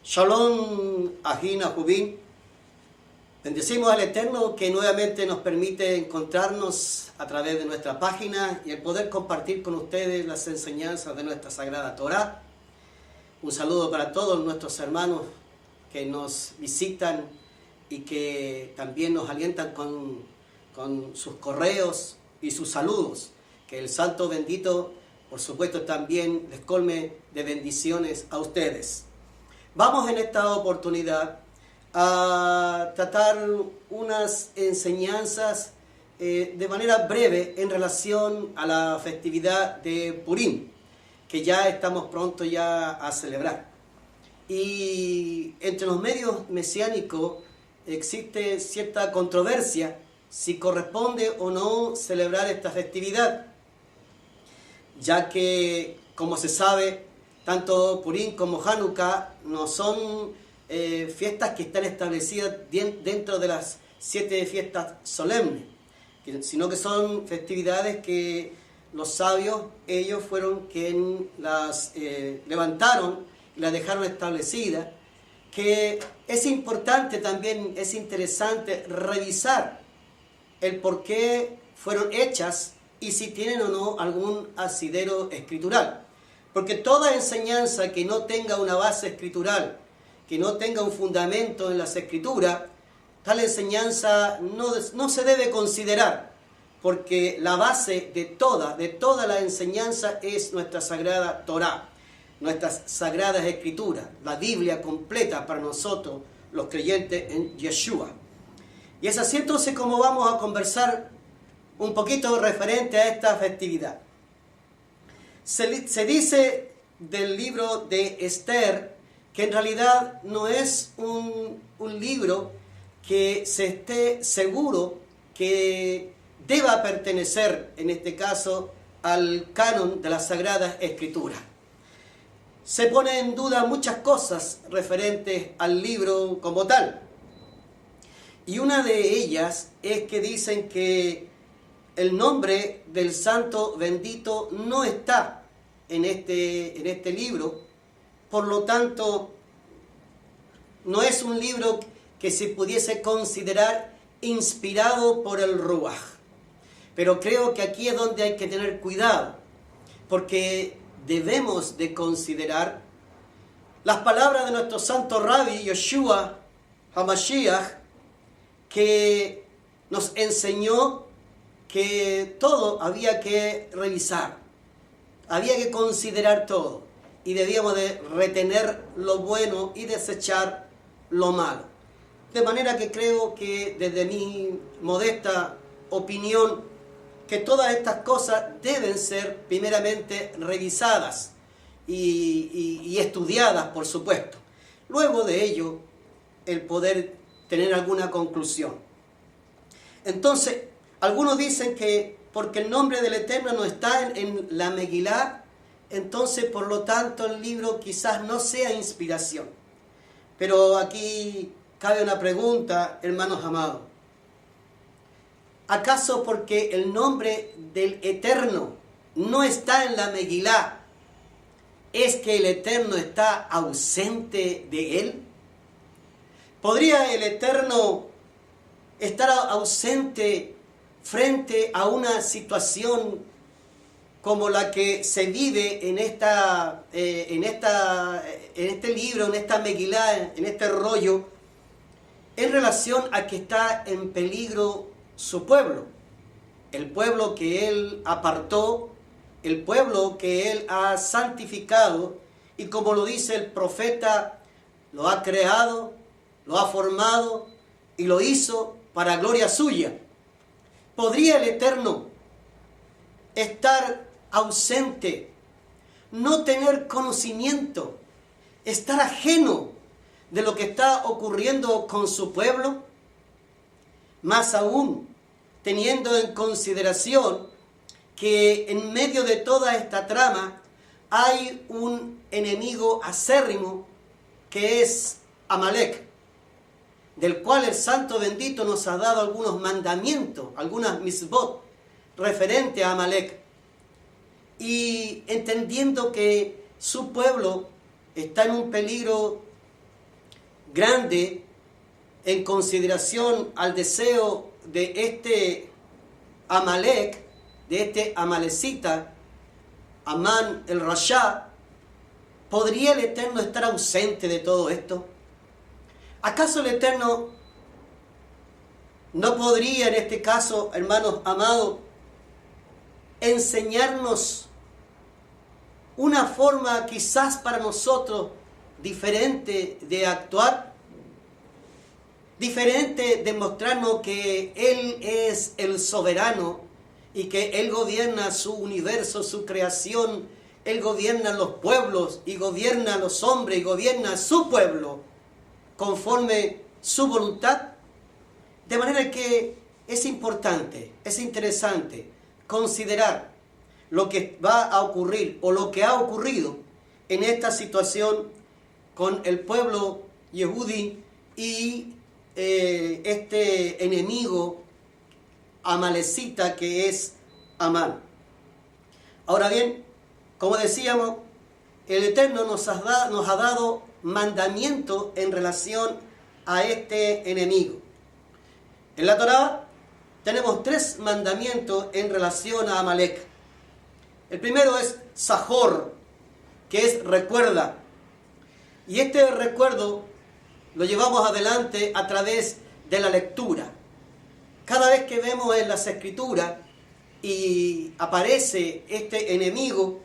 Shalom, Ajina, Jubín. Bendecimos al Eterno que nuevamente nos permite encontrarnos a través de nuestra página y el poder compartir con ustedes las enseñanzas de nuestra Sagrada Torá. Un saludo para todos nuestros hermanos que nos visitan y que también nos alientan con sus correos y sus saludos. Que el Santo Bendito, por supuesto, también les colme de bendiciones a ustedes. Vamos en esta oportunidad a tratar unas enseñanzas de manera breve en relación a la festividad de Purim, que ya estamos pronto ya a celebrar. Y entre los medios mesiánicos existe cierta controversia si corresponde o no celebrar esta festividad, ya que, como se sabe, tanto Purim como Hanukkah no son fiestas que están establecidas dentro de las 7 fiestas solemnes, sino que son festividades que los sabios, ellos fueron quienes las levantaron y las dejaron establecidas, que es importante también, es interesante revisar el por qué fueron hechas y si tienen o no algún asidero escritural. Porque toda enseñanza que no tenga una base escritural, que no tenga un fundamento en las escrituras, tal enseñanza no se debe considerar, porque la base de toda la enseñanza es nuestra Sagrada Torá, nuestras Sagradas Escrituras, la Biblia completa para nosotros, los creyentes en Yeshua. Y es así entonces como vamos a conversar un poquito referente a esta festividad. Se dice del libro de Esther que en realidad no es un libro que se esté seguro que deba pertenecer, en este caso, al canon de las Sagradas Escrituras. Se pone en duda muchas cosas referentes al libro como tal. Y una de ellas es que dicen que el nombre del Santo Bendito no está en este libro, por lo tanto, no es un libro que se pudiese considerar inspirado por el Ruach. Pero creo que aquí es donde hay que tener cuidado, porque debemos de considerar las palabras de nuestro santo Rabbi Yeshua HaMashiach, que nos enseñó que todo había que revisar, había que considerar todo y debíamos de retener lo bueno y desechar lo malo. De manera que creo que desde mi modesta opinión, que todas estas cosas deben ser primeramente revisadas y estudiadas, por supuesto. Luego de ello, el poder tener alguna conclusión. Entonces, algunos dicen que porque el nombre del Eterno no está en la Megilá, entonces por lo tanto el libro quizás no sea inspiración. Pero aquí cabe una pregunta, hermanos amados. ¿Acaso porque el nombre del Eterno no está en la Megilá, es que el Eterno está ausente de él? ¿Podría el Eterno estar ausente frente a una situación como la que se vive en este libro, en esta Megilá, en este rollo, en relación a que está en peligro su pueblo, el pueblo que él apartó, el pueblo que él ha santificado, y como lo dice el profeta, lo ha creado, lo ha formado y lo hizo para gloria suya? ¿Podría el Eterno estar ausente, no tener conocimiento, estar ajeno de lo que está ocurriendo con su pueblo? Más aún, teniendo en consideración que en medio de toda esta trama hay un enemigo acérrimo que es Amalek, del cual el Santo Bendito nos ha dado algunos mandamientos, algunas misbot referente a Amalek. Y entendiendo que su pueblo está en un peligro grande en consideración al deseo de este Amalek, de este amalecita, Amán el Rasha, ¿podría el Eterno estar ausente de todo esto? ¿Acaso el Eterno no podría en este caso, hermanos amados, enseñarnos una forma quizás para nosotros diferente de actuar? Diferente de mostrarnos que Él es el soberano y que Él gobierna su universo, su creación. Él gobierna los pueblos y gobierna a los hombres y gobierna a su pueblo conforme su voluntad. De manera que es importante, es interesante considerar lo que va a ocurrir o lo que ha ocurrido en esta situación con el pueblo Yehudí y este enemigo amalecita que es Amán. Ahora bien, como decíamos, el Eterno nos ha dado mandamiento en relación a este enemigo. En la Torá tenemos 3 mandamientos en relación a Amalek. El primero es Sahor, que es recuerda. Y este recuerdo lo llevamos adelante a través de la lectura. Cada vez que vemos en las Escrituras y aparece este enemigo,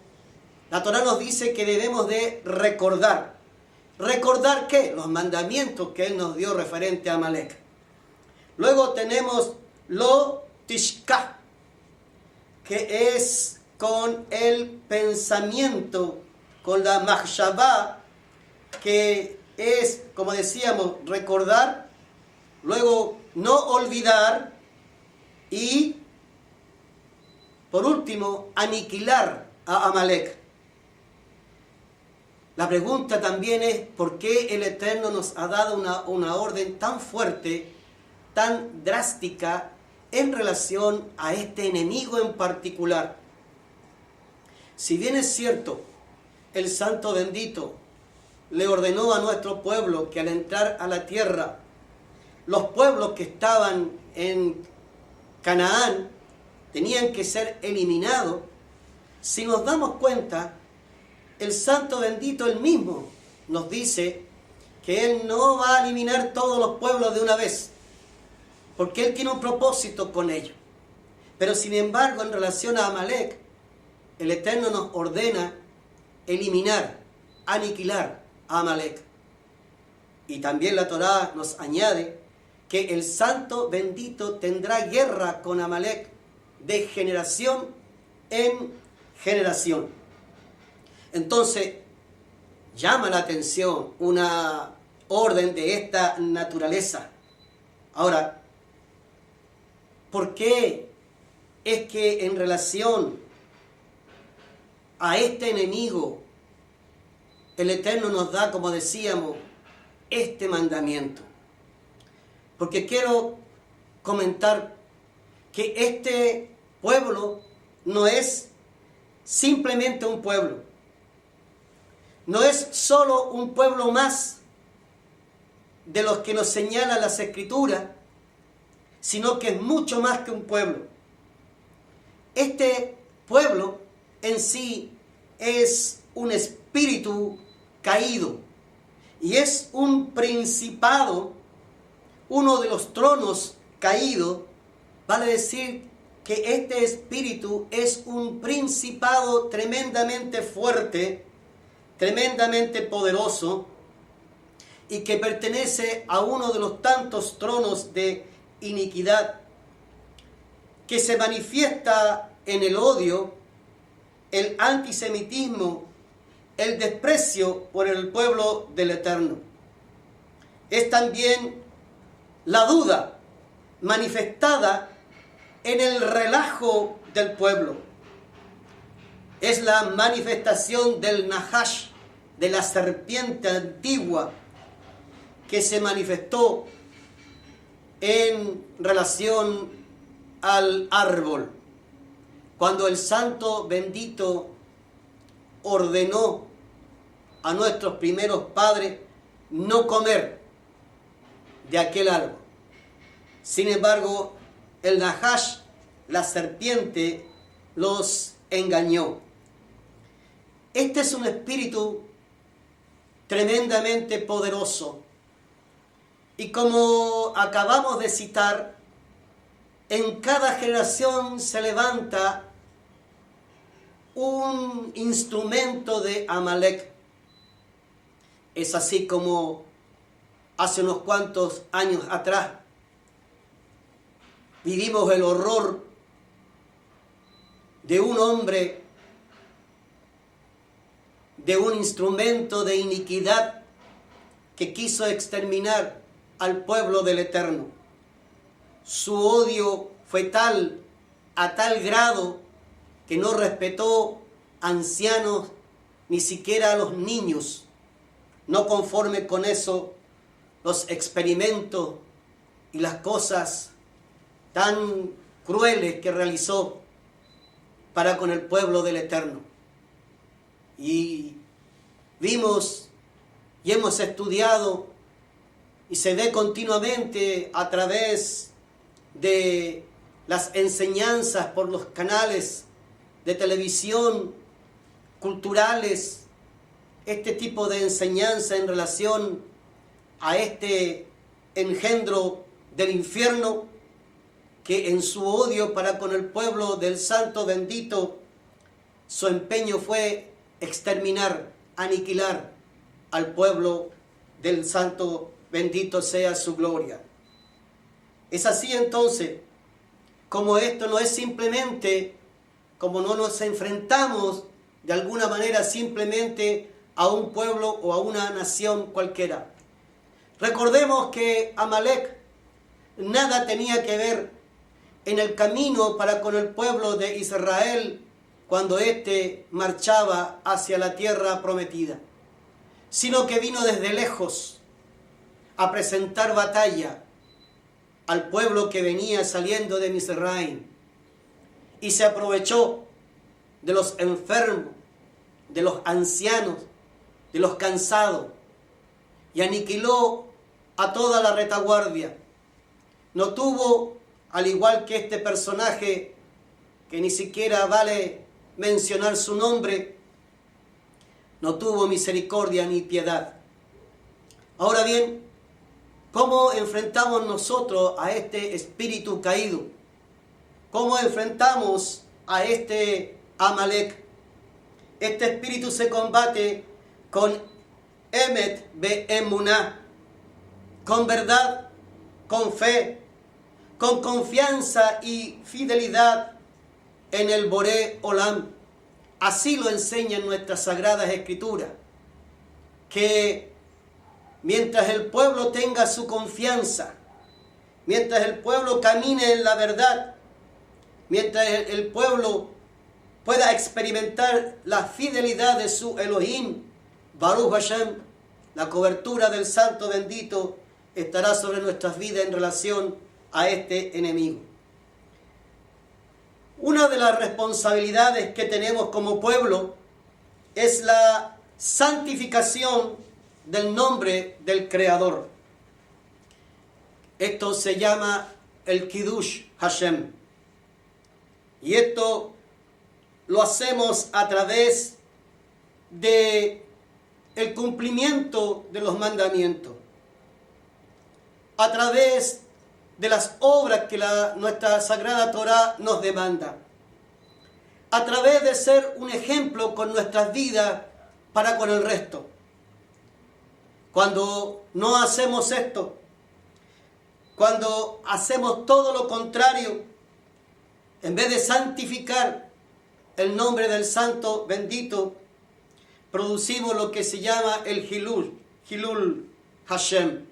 la Torá nos dice que debemos de recordar. ¿Recordar qué? Los mandamientos que Él nos dio referente a Amalek. Luego tenemos lo tishka, que es con el pensamiento, con la machshavá, que es, como decíamos, recordar, luego no olvidar y, por último, aniquilar a Amalek. La pregunta también es, ¿por qué el Eterno nos ha dado una orden tan fuerte, tan drástica, en relación a este enemigo en particular? Si bien es cierto, el Santo Bendito le ordenó a nuestro pueblo que al entrar a la tierra, los pueblos que estaban en Canaán tenían que ser eliminados, si nos damos cuenta, el Santo Bendito él mismo nos dice que Él no va a eliminar todos los pueblos de una vez, porque Él tiene un propósito con ellos. Pero sin embargo, en relación a Amalek, el Eterno nos ordena eliminar, aniquilar a Amalek. Y también la Torá nos añade que el Santo Bendito tendrá guerra con Amalek de generación en generación. Entonces, llama la atención una orden de esta naturaleza. Ahora, ¿por qué es que en relación a este enemigo el Eterno nos da, como decíamos, este mandamiento? Porque quiero comentar que este pueblo no es simplemente un pueblo. No es solo un pueblo más de los que nos señalan las Escrituras, sino que es mucho más que un pueblo. Este pueblo en sí es un espíritu caído y es un principado, uno de los tronos caídos. Vale decir que este espíritu es un principado tremendamente fuerte, tremendamente poderoso, y que pertenece a uno de los tantos tronos de iniquidad que se manifiesta en el odio, el antisemitismo, el desprecio por el pueblo del Eterno. Es también la duda manifestada en el relajo del pueblo. Es la manifestación del Nahash, de la serpiente antigua, que se manifestó en relación al árbol. Cuando el Santo Bendito ordenó a nuestros primeros padres no comer de aquel árbol. Sin embargo, el Nahash, la serpiente, los engañó. Este es un espíritu tremendamente poderoso. Y como acabamos de citar, en cada generación se levanta un instrumento de Amalek. Es así como hace unos cuantos años atrás vivimos el horror de un hombre, de un instrumento de iniquidad que quiso exterminar al pueblo del Eterno. Su odio fue tal, a tal grado, que no respetó ancianos, ni siquiera a los niños. No conforme con eso, los experimentos y las cosas tan crueles que realizó para con el pueblo del Eterno. Y vimos y hemos estudiado y se ve continuamente a través de las enseñanzas por los canales de televisión, culturales, este tipo de enseñanza en relación a este engendro del infierno que en su odio para con el pueblo del Santo bendito, su empeño fue exterminar, aniquilar al pueblo del Santo bendito sea su gloria. Es así entonces, como esto no es simplemente, como no nos enfrentamos de alguna manera simplemente a un pueblo o a una nación cualquiera. Recordemos que Amalek nada tenía que ver en el camino para con el pueblo de Israel cuando éste marchaba hacia la tierra prometida, sino que vino desde lejos a presentar batalla al pueblo que venía saliendo de Misraim, y se aprovechó de los enfermos, de los ancianos, de los cansados, y aniquiló a toda la retaguardia. No tuvo, al igual que este personaje, que ni siquiera vale mencionar su nombre, no tuvo misericordia ni piedad. Ahora bien, ¿cómo enfrentamos nosotros a este espíritu caído? ¿Cómo enfrentamos a este Amalek? Este espíritu se combate con Emet Be'emuná, con verdad, con fe, con confianza y fidelidad en el Boré Olam. Así lo enseñan nuestras sagradas escrituras, que mientras el pueblo tenga su confianza, mientras el pueblo camine en la verdad, mientras el pueblo pueda experimentar la fidelidad de su Elohim, Baruch Hashem, la cobertura del Santo bendito estará sobre nuestras vidas en relación a este enemigo. Una de las responsabilidades que tenemos como pueblo es la santificación del nombre del Creador. Esto se llama el Kiddush Hashem. Y esto lo hacemos a través de el cumplimiento de los mandamientos, a través de las obras que nuestra Sagrada Torá nos demanda, a través de ser un ejemplo con nuestras vidas para con el resto. Cuando no hacemos esto, cuando hacemos todo lo contrario, en vez de santificar el nombre del Santo bendito, producimos lo que se llama el Hilul Hashem,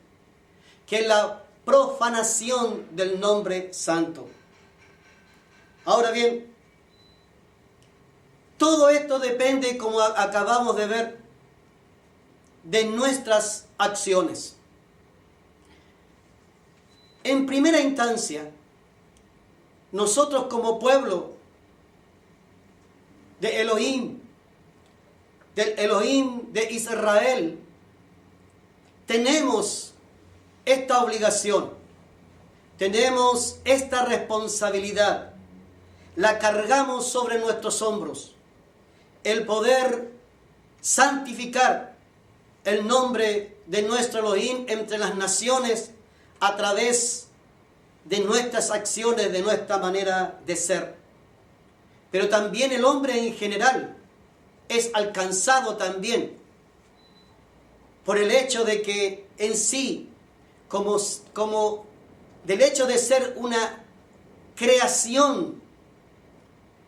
que es la profanación del nombre santo. Ahora bien, todo esto depende, como acabamos de ver, de nuestras acciones. En primera instancia, nosotros como pueblo de Elohim, del Elohim de Israel, tenemos esta obligación, tenemos esta responsabilidad, la cargamos sobre nuestros hombros, el poder santificar el nombre de nuestro Elohim entre las naciones a través de nuestras acciones, de nuestra manera de ser. Pero también el hombre en general es alcanzado también por el hecho de que en sí, como del hecho de ser una creación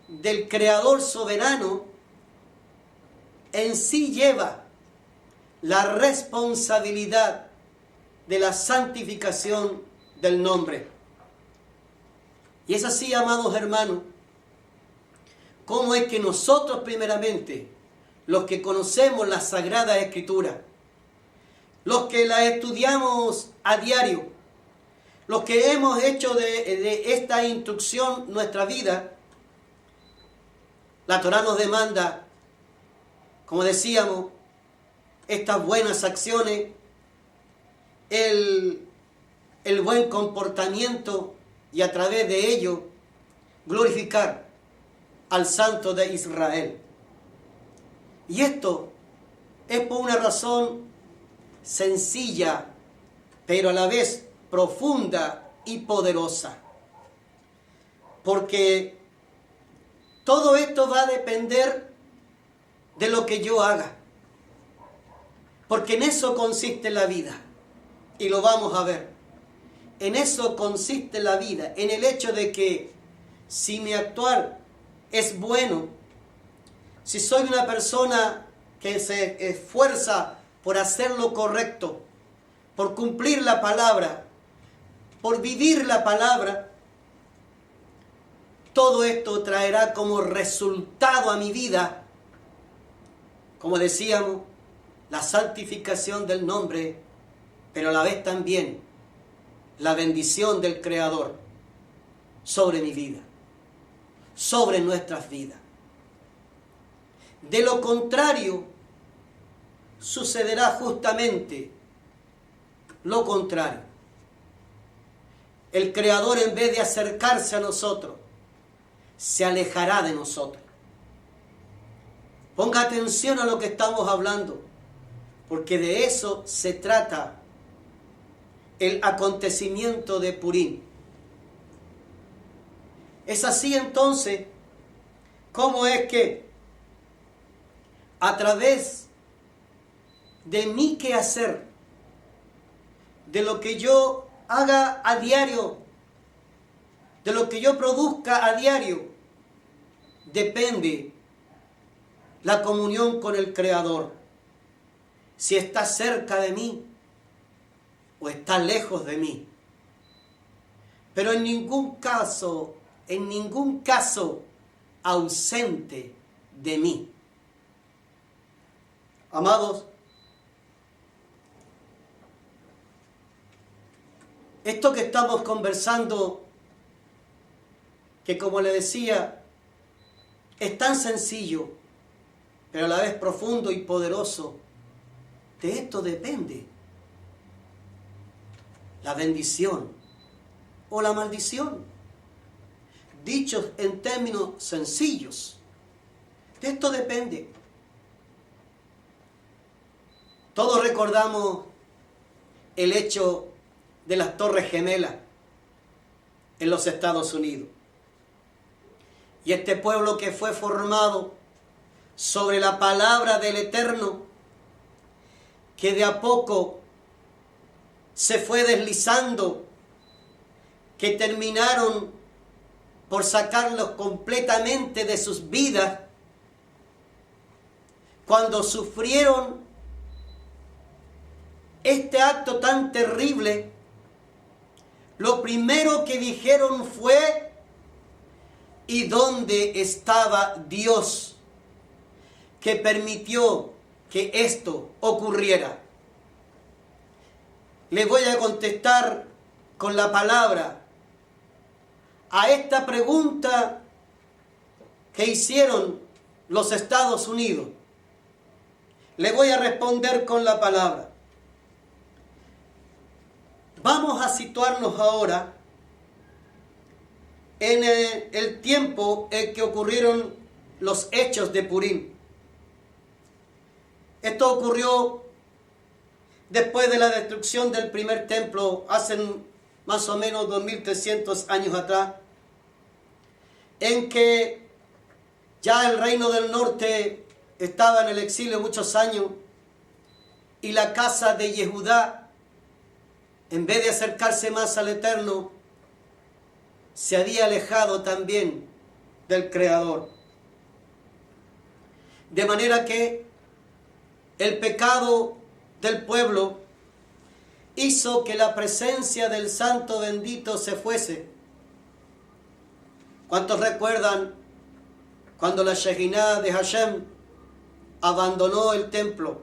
del Creador soberano, en sí lleva la responsabilidad de la santificación del nombre. Y es así, amados hermanos, cómo es que nosotros primeramente, los que conocemos la Sagrada Escritura, los que la estudiamos a diario, los que hemos hecho de esta instrucción nuestra vida, la Torá nos demanda, como decíamos, estas buenas acciones, el buen comportamiento y a través de ello glorificar al Santo de Israel. Y esto es por una razón sencilla, pero a la vez profunda y poderosa. Porque todo esto va a depender de lo que yo haga. Porque en eso consiste la vida. Y lo vamos a ver. En eso consiste la vida. En el hecho de que si mi actuar es bueno, si soy una persona que se esfuerza por hacer lo correcto, por cumplir la palabra, por vivir la palabra, todo esto traerá como resultado a mi vida, como decíamos, la santificación del nombre, pero a la vez también la bendición del Creador sobre mi vida, sobre nuestras vidas. De lo contrario, sucederá justamente lo contrario. El Creador, en vez de acercarse a nosotros, se alejará de nosotros. Ponga atención a lo que estamos hablando, porque de eso se trata el acontecimiento de Purim. Es así entonces, como es que a través de mi quehacer, de lo que yo haga a diario, de lo que yo produzca a diario, depende la comunión con el Creador. Si está cerca de mí o está lejos de mí. Pero en ningún caso ausente de mí. Amados, esto que estamos conversando, que como le decía, es tan sencillo, pero a la vez profundo y poderoso, de esto depende la bendición o la maldición. Dichos en términos sencillos, de esto depende. Todos recordamos el hecho de las Torres Gemelas en los Estados Unidos. Y este pueblo que fue formado sobre la palabra del Eterno, que de a poco se fue deslizando, que terminaron por sacarlos completamente de sus vidas, cuando sufrieron este acto tan terrible, lo primero que dijeron fue: ¿y dónde estaba Dios que permitió que esto ocurriera? Le voy a contestar con la palabra a esta pregunta que hicieron los Estados Unidos. Le voy a responder con la palabra. Vamos a situarnos ahora en el tiempo en que ocurrieron los hechos de Purim. Esto ocurrió después de la destrucción del primer templo, hace más o menos 2300 años atrás, en que ya el reino del norte estaba en el exilio muchos años y la casa de Yehudá, en vez de acercarse más al Eterno, se había alejado también del Creador. De manera que el pecado del pueblo hizo que la presencia del Santo bendito se fuese. ¿Cuántos recuerdan cuando la Shekinah de Hashem abandonó el templo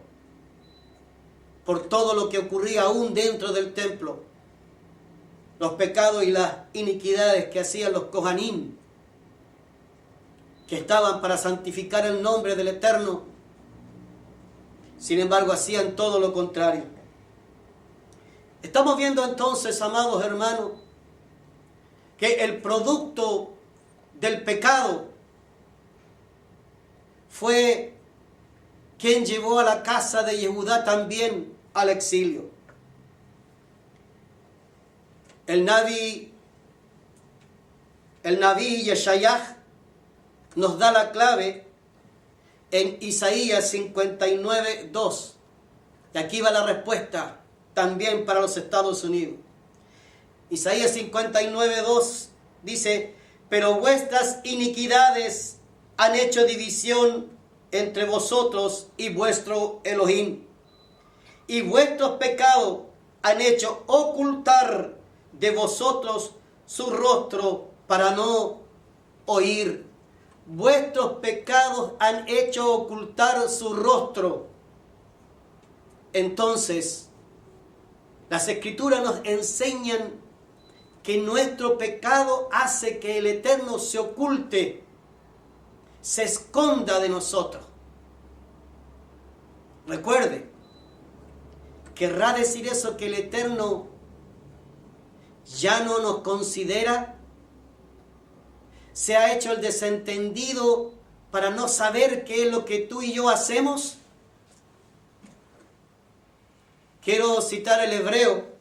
por todo lo que ocurría aún dentro del templo? Los pecados y las iniquidades que hacían los Kohanim, que estaban para santificar el nombre del Eterno. Sin embargo, hacían todo lo contrario. Estamos viendo entonces, amados hermanos, que el producto del pecado fue quien llevó a la casa de Yehudá también al exilio. El Naví Yeshayah nos da la clave en Isaías 59:2. Y aquí va la respuesta también para los Estados Unidos. Isaías 59:2 dice: pero vuestras iniquidades han hecho división entre vosotros y vuestro Elohim, y vuestros pecados han hecho ocultar de vosotros su rostro para no oír. Vuestros pecados han hecho ocultar su rostro. Entonces, las Escrituras nos enseñan que nuestro pecado hace que el Eterno se oculte, se esconda de nosotros. Recuerde, ¿querrá decir eso que el Eterno ya no nos considera? ¿Se ha hecho el desentendido para no saber qué es lo que tú y yo hacemos? Quiero citar el hebreo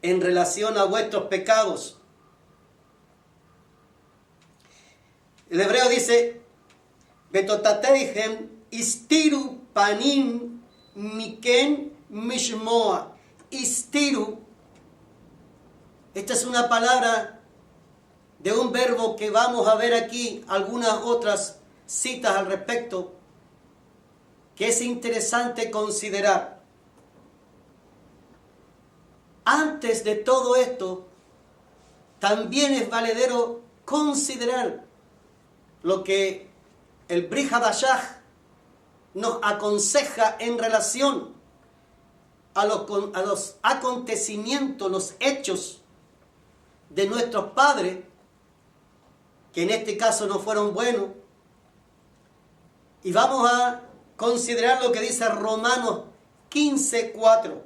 en relación a vuestros pecados. El hebreo dice: Betotateihem istiru panim miken mishmoa. Istiru. Esta es una palabra de un verbo que vamos a ver aquí, algunas otras citas al respecto, que es interesante considerar. Antes de todo esto, también es valedero considerar lo que el Brit Hadashah nos aconseja en relación a los acontecimientos, los hechos de nuestros padres, que en este caso no fueron buenos. Y vamos a considerar lo que dice Romanos 15:4.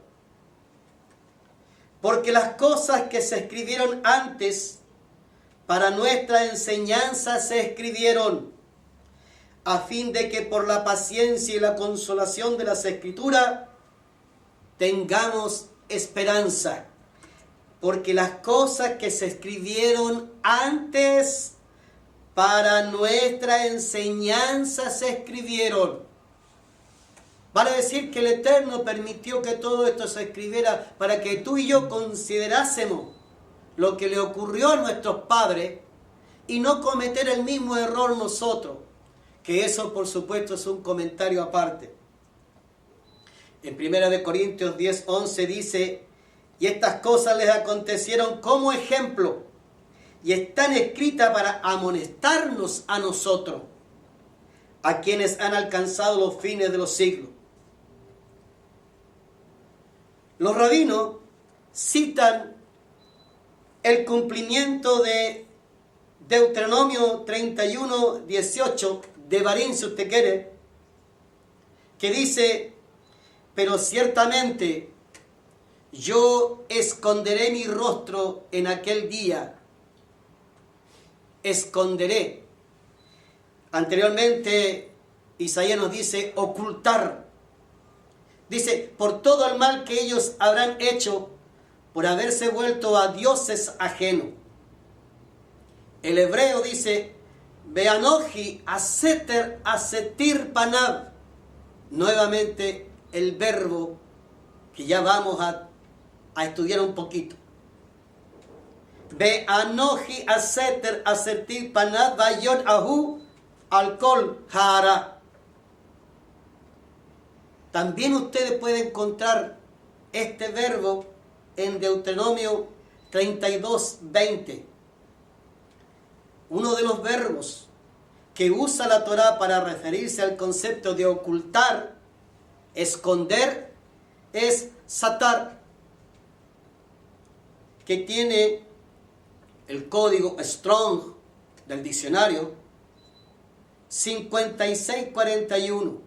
Porque las cosas que se escribieron antes para nuestra enseñanza se escribieron, a fin de que por la paciencia y la consolación de las Escrituras tengamos esperanza. Porque las cosas que se escribieron antes para nuestra enseñanza se escribieron. Vale decir que el Eterno permitió que todo esto se escribiera para que tú y yo considerásemos lo que le ocurrió a nuestros padres y no cometer el mismo error nosotros, que eso por supuesto es un comentario aparte. En 1 Corintios 10:11 dice: y estas cosas les acontecieron como ejemplo y están escritas para amonestarnos a nosotros, a quienes han alcanzado los fines de los siglos. Los rabinos citan el cumplimiento de Deuteronomio 31:18 de Barín, si usted quiere, que dice: pero ciertamente yo esconderé mi rostro en aquel día. Esconderé. Anteriormente, Isaías nos dice ocultar. Dice, por todo el mal que ellos habrán hecho, por haberse vuelto a dioses ajenos. El hebreo dice, Beanoji aseter asetir panav. Nuevamente el verbo que ya vamos a estudiar un poquito. Beanoji aseter asetir panav vayot ahu alcohol hara. También ustedes pueden encontrar este verbo en Deuteronomio 32:20. Uno de los verbos que usa la Torá para referirse al concepto de ocultar, esconder, es satar, que tiene el código Strong del diccionario 5641,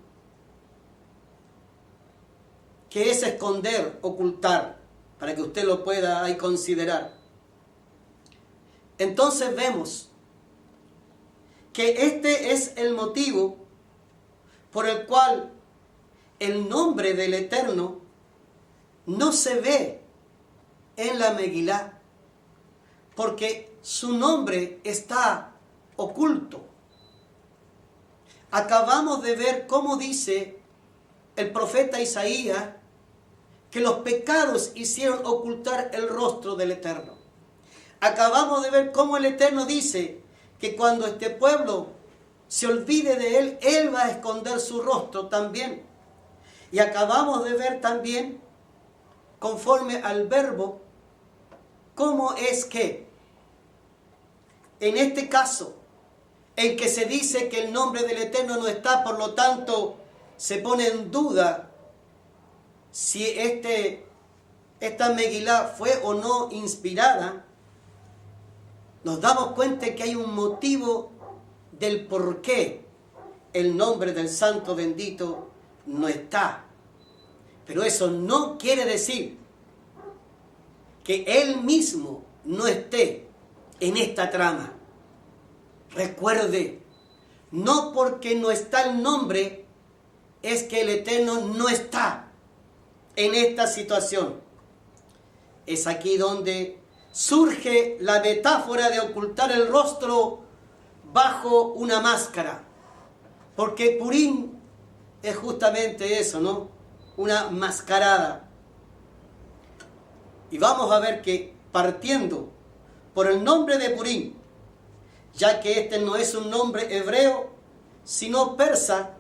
que es esconder, ocultar, para que usted lo pueda ahí considerar. Entonces vemos que este es el motivo por el cual el nombre del Eterno no se ve en la Megilá, porque su nombre está oculto. Acabamos de ver cómo dice el profeta Isaías que los pecados hicieron ocultar el rostro del Eterno. Acabamos de ver cómo el Eterno dice que cuando este pueblo se olvide de él, él va a esconder su rostro también. Y acabamos de ver también, conforme al verbo, cómo es que, en este caso, en que se dice que el nombre del Eterno no está, por lo tanto, se pone en duda si esta Megilá fue o no inspirada, nos damos cuenta que hay un motivo del por qué el nombre del Santo Bendito no está. Pero eso no quiere decir que Él mismo no esté en esta trama. Recuerde, no porque no está el nombre es que el Eterno no está en esta situación. Es aquí donde surge la metáfora de ocultar el rostro bajo una máscara. Porque Purim es justamente eso, ¿no? Una mascarada. Y vamos a ver que partiendo por el nombre de Purim, ya que este no es un nombre hebreo, sino persa,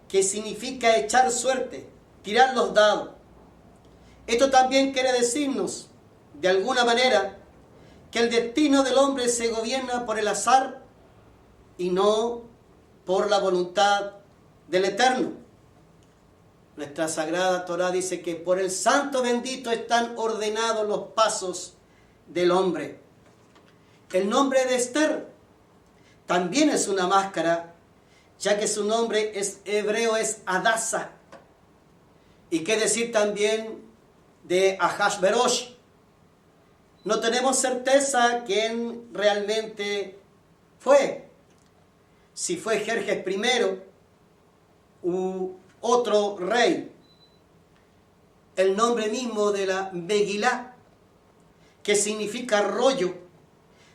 que significa echar suerte, tirar los dados. Esto también quiere decirnos, de alguna manera, que el destino del hombre se gobierna por el azar y no por la voluntad del Eterno. Nuestra Sagrada Torá dice que por el Santo Bendito están ordenados los pasos del hombre. El nombre de Esther también es una máscara, ya que su nombre es hebreo, es Adasa. Y qué decir también de Ahasverosh. No tenemos certeza quién realmente fue. Si fue Jerjes I u otro rey. El nombre mismo de la Megilá, que significa rollo,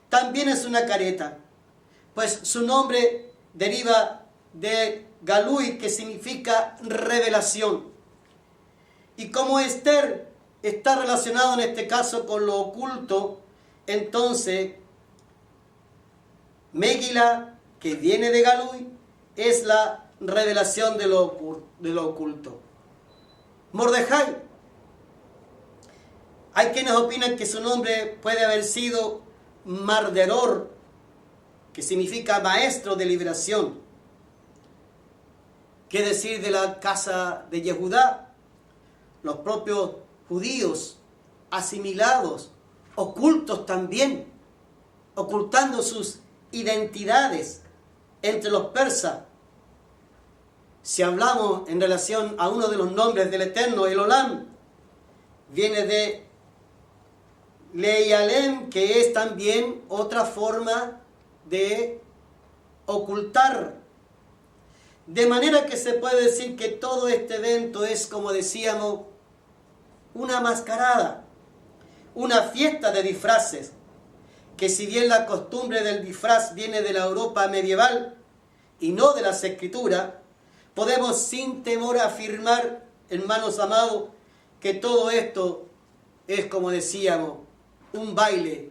también es una careta, pues su nombre deriva de Galui, que significa revelación. Y como Esther está relacionado en este caso con lo oculto, entonces Megilá, que viene de Galui, es la revelación de lo oculto. Mordejai, hay quienes opinan que su nombre puede haber sido Marderor, que significa maestro de liberación. ¿Qué decir de la casa de Yehudá? Los propios judíos asimilados, ocultos también, ocultando sus identidades entre los persas. Si hablamos en relación a uno de los nombres del Eterno, el Olam, viene de Leialem, que es también otra forma de ocultar. De manera que se puede decir que todo este evento es, como decíamos, una mascarada, una fiesta de disfraces, que si bien la costumbre del disfraz viene de la Europa medieval y no de las Escrituras, podemos sin temor afirmar, hermanos amados, que todo esto es, como decíamos, un baile,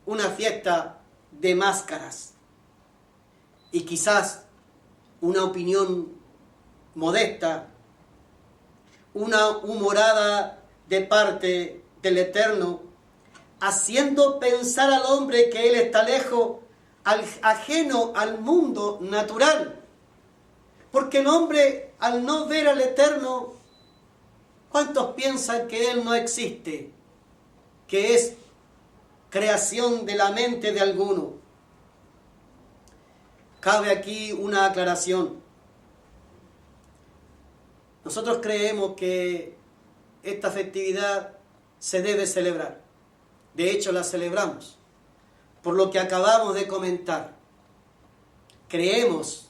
una fiesta de máscaras. Y quizás una opinión modesta, una humorada de parte del Eterno, haciendo pensar al hombre que él está lejos, ajeno al mundo natural. Porque el hombre, al no ver al Eterno, ¿cuántos piensan que él no existe? Que es creación de la mente de alguno. Cabe aquí una aclaración. Nosotros creemos que esta festividad se debe celebrar. De hecho, la celebramos. Por lo que acabamos de comentar. Creemos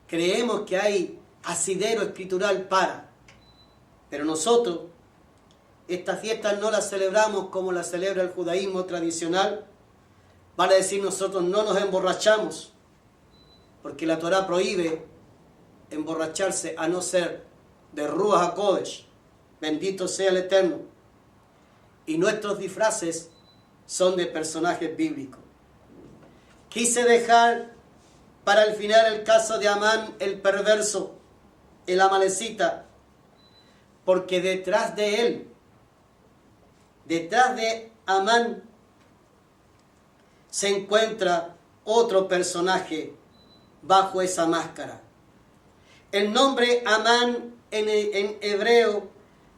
que hay asidero escritural para. Pero nosotros, esta fiesta no la celebramos como la celebra el judaísmo tradicional. Vale decir, nosotros no nos emborrachamos. Porque la Torá prohíbe emborracharse a no ser de Ruach HaKodesh. Bendito sea el Eterno. Y nuestros disfraces son de personajes bíblicos. Quise dejar para el final el caso de Amán el perverso, el amalecita, porque detrás de él, detrás de Amán, se encuentra otro personaje bajo esa máscara. El nombre Amán en hebreo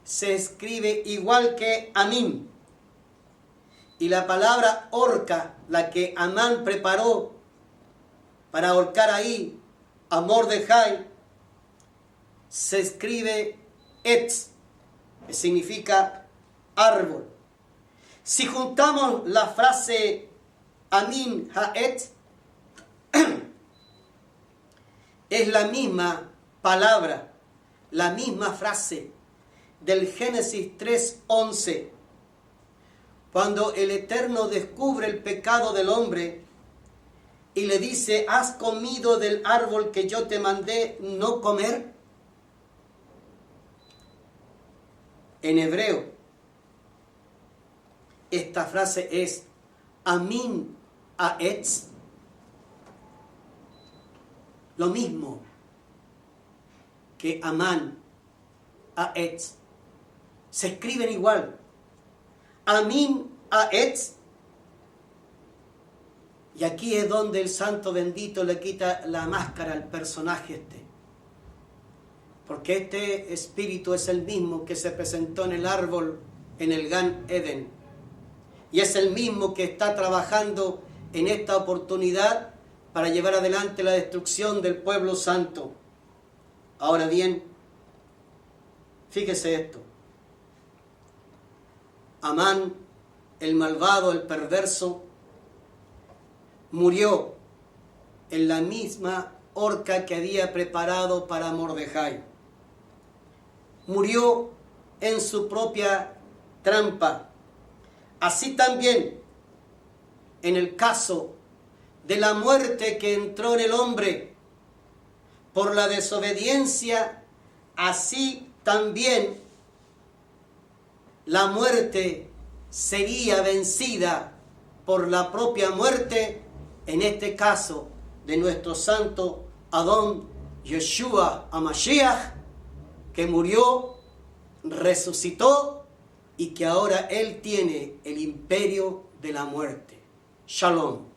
se escribe igual que Amín. Y la palabra horca, la que Amán preparó para ahorcar ahí a Mordejai, se escribe Etz, que significa árbol. Si juntamos la frase Amín Ha'etz, es la misma palabra, la misma frase del Génesis 3:11, cuando el Eterno descubre el pecado del hombre y le dice: ¿has comido del árbol que yo te mandé no comer? En hebreo, esta frase es Amín Ha'etz, lo mismo que Amán Ha'etz. Se escriben igual. Amín Ha'etz. Y aquí es donde el santo bendito le quita la máscara al personaje este. Porque este espíritu es el mismo que se presentó en el árbol en el Gan Eden. Y es el mismo que está trabajando en esta oportunidad para llevar adelante la destrucción del pueblo santo. Ahora bien, fíjese esto. Amán, el malvado, el perverso, murió en la misma horca que había preparado para Mordejai. Murió en su propia trampa. Así también, en el caso de la muerte que entró en el hombre por la desobediencia, así también la muerte sería vencida por la propia muerte, en este caso de nuestro santo Adón Yeshua HaMashiach, que murió, resucitó y que ahora él tiene el imperio de la muerte. Shalom.